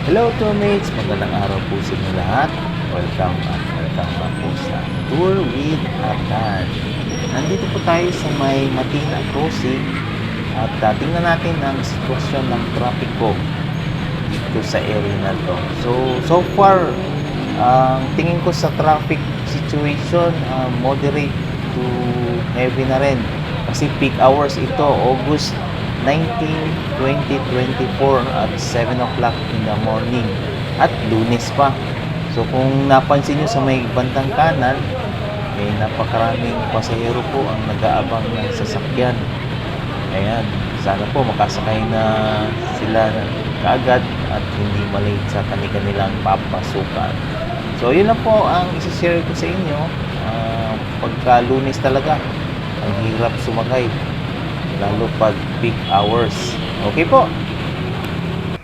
Hello tourmates! Magandang araw po sa inyo lahat. Welcome po sa Tour with Ardan. Nandito po tayo sa may Matina Crossing at tingnan natin ang sitwasyon ng trapiko dito sa area na to. So far, ang tingin ko sa traffic situation, moderate to heavy na rin. Kasi peak hours ito, August 19, 2024 at 7 o'clock in the morning at Lunes pa. So kung napansin nyo sa may bandang kanan, napakaraming pasahero po ang nag-aabang ng sasakyan. Ayan, sana po makasakay na sila kaagad at hindi malate sa kanilang papasukan. So yun lang po ang isi-share ko sa inyo. Pagka Lunes talaga, ang hirap sumakay, lalo pag peak hours. Okay po.